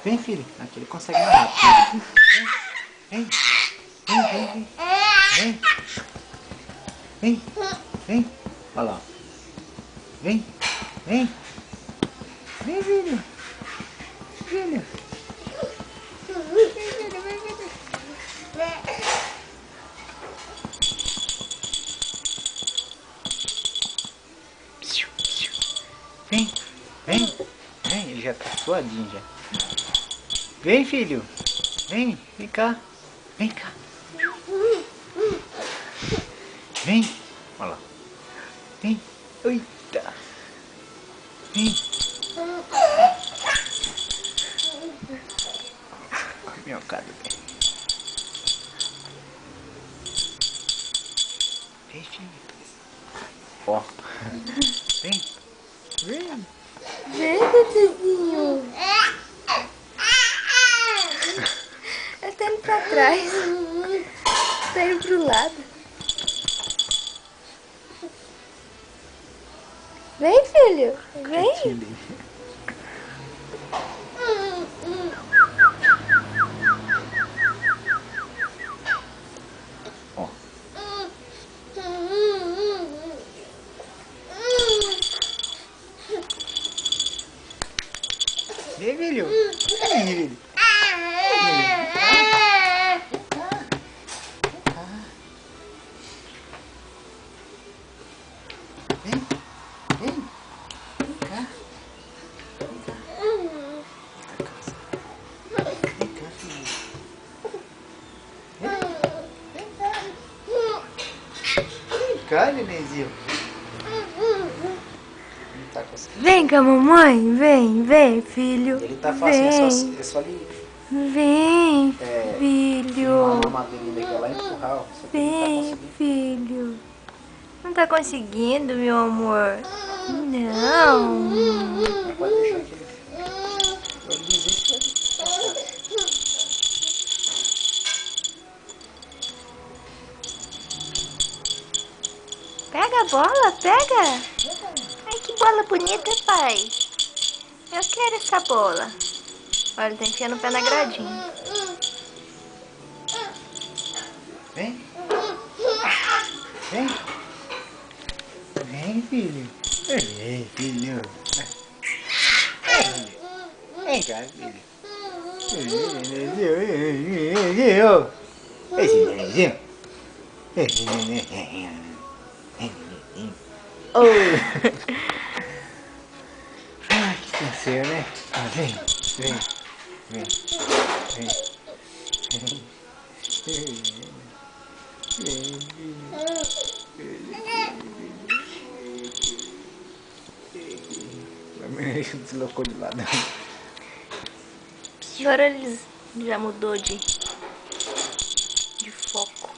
Vem, filho. Aqui ele consegue mais rápido. Vem. Vem, vem, vem. Vem. Vem. Vem. Olha lá. Vem. Vem. Vem, filho. Filho. Vem, filho, vem, filho. Vem, vem, vem, ele já tá suadinho já. Vem, filho, vem cá, vem cá. Vem, olha lá, vem, eita, vem. Minhocado, vem, filho. Ó, vem. Vem. Vem, Tetezinho. Ele tá indo pra trás. Tá indo pro lado. Vem, filho. Vem. Ó. Vem, filho. Vem, filho. Vem. Vem. Vem cá. Vem cá. Vem cá, filho. Vem cá, nenenzinho. Não tá conseguindo. Vem com a mamãe. Vem, filho. Ele tá fácil, é só ali. Vem, filho. Uma madeirinha daquela empurrar, ó. Só que ele não tá Vem, conseguindo. filho. Não tá conseguindo, meu amor? Não. Pode deixar aqui. Eu dizer que Pega a bola, pega. Ai, que bola bonita, pai. Eu quero essa bola. Olha, ele tá enfiando o pé na gradinha. Vem. Vem. Vem, filho. Vem, filho. Vem cá, filho. Esse nenenzinho. Esse nenenzinho. Oh. Ai, que canseiro, né? Ah, vem. Vem. Vem. Ele deslocou de lado. Agora ele já mudou de foco.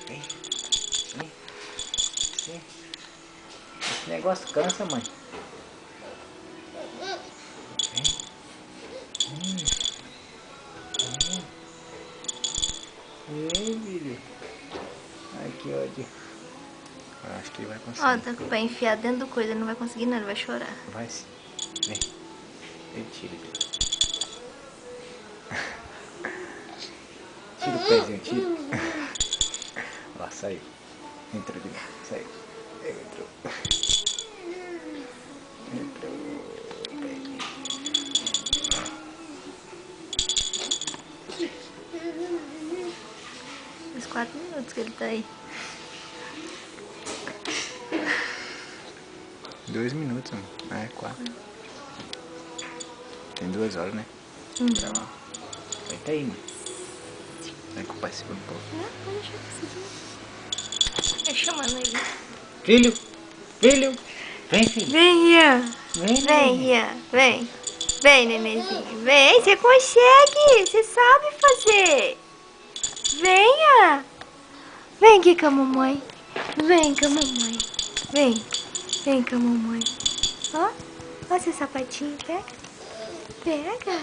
Vem. Esse negócio cansa, mãe. Vem, filho. Ai, que ódio. Eu acho que ele vai conseguir. Ó, tá com o pé enfiado dentro do coisa, ele não vai conseguir não, ele vai chorar. Vai sim. Vem. Vem, tira. Tira o pezinho, tira. Ó, saiu. Entrou de novo. Saiu. Entrou. Faz 4 minutos que ele tá aí. 2 minutos, mano. Ah, é 4. Tem 2 horas, né? Pra lá. Vai tá aí, mano. Vai que o pai segura um pouco. Não, deixa eu conseguir. Tá chamando aí. Filho! Filho! Vem, filho! Vem, Ian. Vem, Vem, Ian. Vem. Vem, nenenzinho. Vem, você consegue. Você sabe fazer. Venha. Vem aqui com a mamãe. Vem com a mamãe. Vem. Vem com a mamãe. Ó. Ó seu sapatinho. Pega. Pega.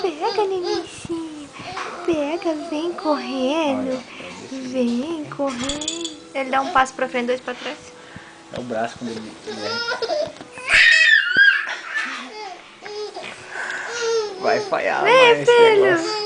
Pega, nenenzinho. Pega. Vem correndo. Vem correndo. Ele dá um passo pra frente, 2 pra trás. É o braço quando ele Vai falhar, Vem, mãe, esse filho. negócio.